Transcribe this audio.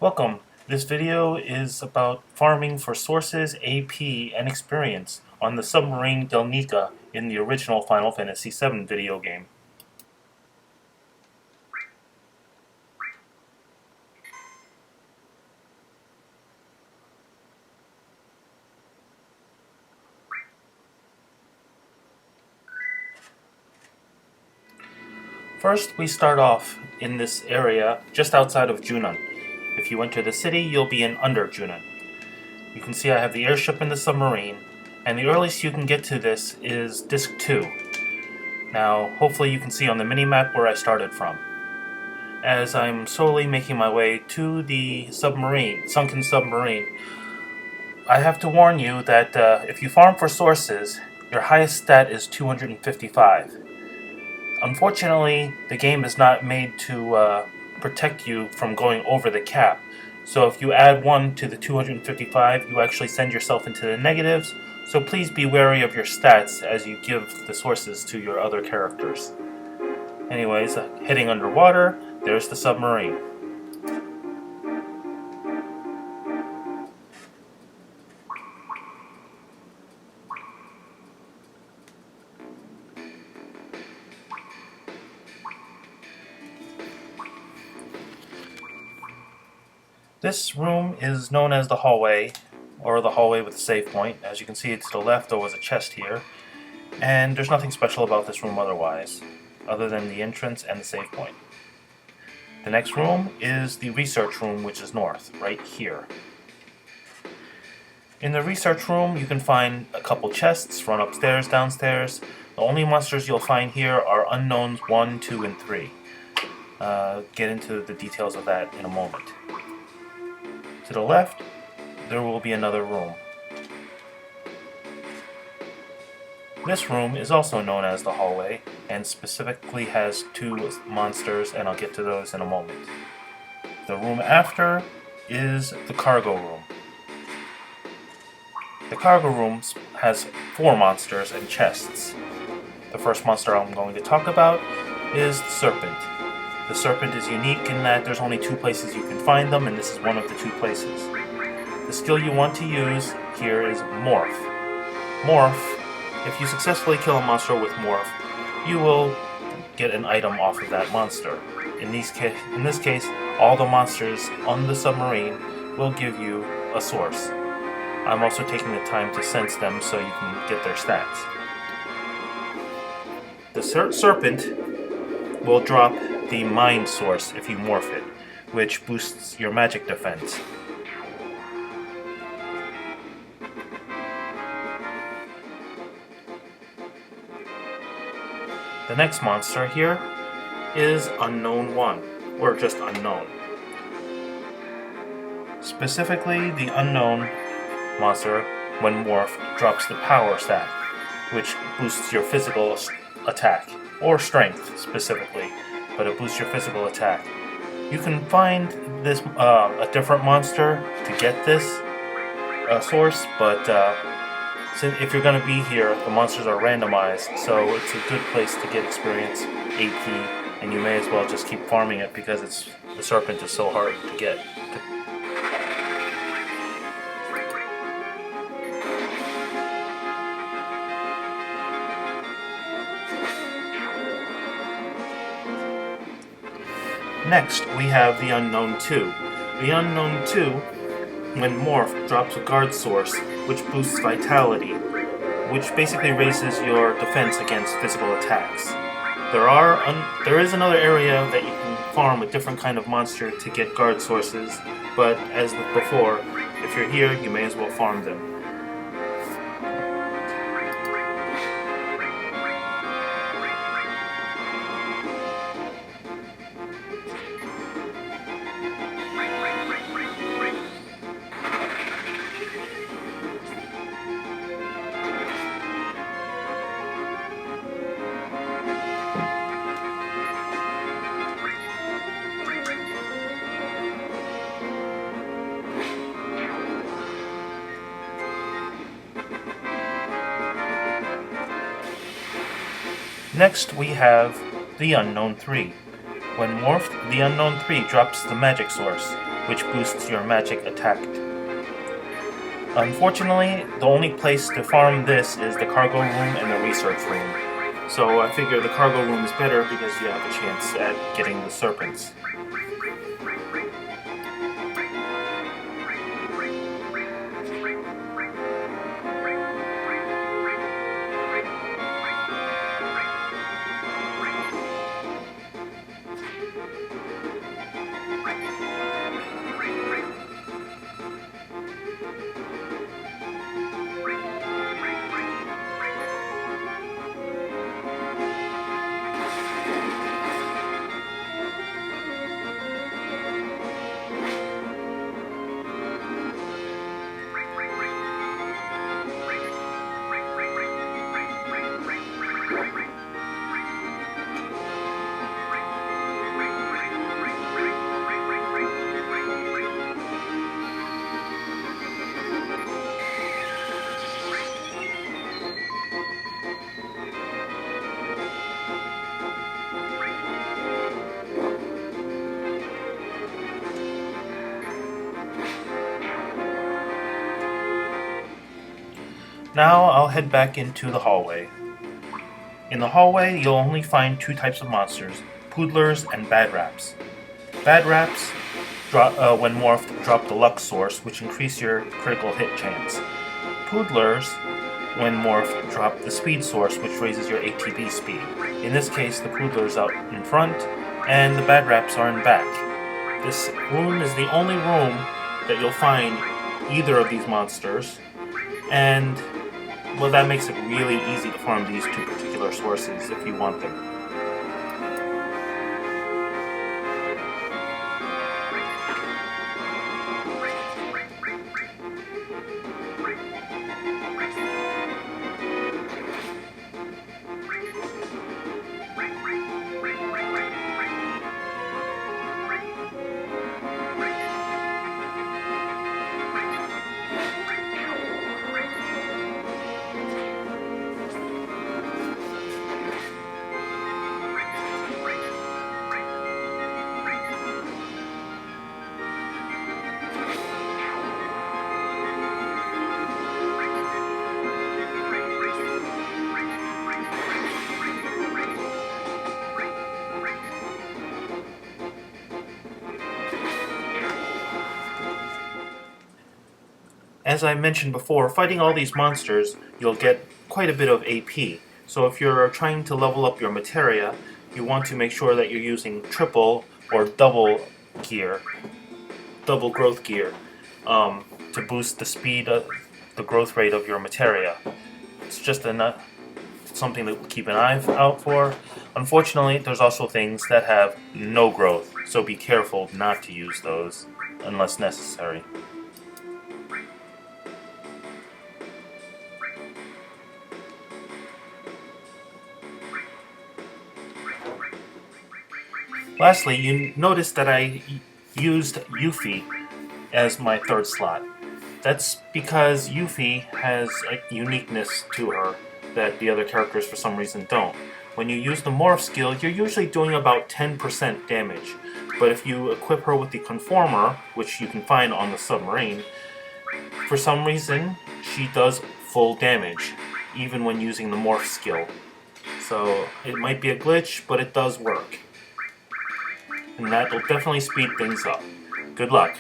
Welcome. This video is about farming for sources, AP, and experience on the submarine Gelnika in the original Final Fantasy VII video game. First, we start off in this area just outside of Junon. If you enter the city, you'll be in under Junon. You can see I have the airship and the submarine, and the earliest you can get to this is Disc 2. Now, hopefully you can see on the minimap where I started from. As I'm slowly making my way to the sunken submarine, I have to warn you that if you farm for sources, your highest stat is 255. Unfortunately, the game is not made to protect you from going over the cap. So if you add 1 to the 255, you actually send yourself into the negatives, so please be wary of your stats as you give the sources to your other characters. Anyways, heading underwater, there's the submarine. This room is known as the hallway, or the hallway with the save point. As you can see, to the left there was a chest here, and there's nothing special about this room otherwise, other than the entrance and the save point. The next room is the research room, which is north, right here. In the research room, you can find a couple chests, run upstairs, downstairs. The only monsters you'll find here are unknowns 1, 2, and 3. Get into the details of that in a moment. To the left, there will be another room. This room is also known as the hallway, and specifically has 2 monsters, and I'll get to those in a moment. The room after is the cargo room. The cargo room has 4 monsters and chests. The first monster I'm going to talk about is the serpent. The serpent is unique in that there's only 2 places you can find them, and this is one of the 2 places. The skill you want to use here is Morph. Morph, if you successfully kill a monster with Morph, you will get an item off of that monster. In this case, all the monsters on the submarine will give you a source. I'm also taking the time to sense them so you can get their stats. The serpent will drop the mind source if you morph it, which boosts your magic defense. The next monster here is Unknown 1, or just Unknown. Specifically, the Unknown monster, when morphed, drops the power stat, which boosts your physical attack, or strength specifically, but it boosts your physical attack. You can find this a different monster to get this source, but if you're going to be here, the monsters are randomized, so it's a good place to get experience, AP, and you may as well just keep farming it because the serpent is so hard to get. Next, we have the Unknown 2. The Unknown 2, when morphed, drops a guard source, which boosts vitality, which basically raises your defense against physical attacks. There is another area that you can farm a different kind of monster to get guard sources, but as before, if you're here, you may as well farm them. Next, we have the Unknown 3. When morphed, the Unknown 3 drops the magic source, which boosts your magic attack. Unfortunately, the only place to farm this is the cargo room and the research room. So I figure the cargo room is better because you have a chance at getting the serpents. Now I'll head back into the hallway. In the hallway, you'll only find two types of monsters, Poodlers and Bad Raps. Bad Raps, when morphed, drop the luck source, which increase your critical hit chance. Poodlers, when morphed, drop the speed source, which raises your ATB speed. In this case, the Poodlers out in front, and the Bad Raps are in back. This room is the only room that you'll find either of these monsters, and well, that makes it really easy to farm these two particular sources if you want them. As I mentioned before, fighting all these monsters, you'll get quite a bit of AP. So if you're trying to level up your materia, you want to make sure that you're using triple or double gear, double growth gear, to boost the speed, the growth rate of your materia. It's just something to keep an eye out for. Unfortunately, there's also things that have no growth, so be careful not to use those unless necessary. Lastly, you notice that I used Yuffie as my third slot. That's because Yuffie has a uniqueness to her that the other characters for some reason don't. When you use the Morph skill, you're usually doing about 10% damage, but if you equip her with the Conformer, which you can find on the submarine, for some reason she does full damage, even when using the Morph skill. So it might be a glitch, but it does work. And that will definitely speed things up. Good luck.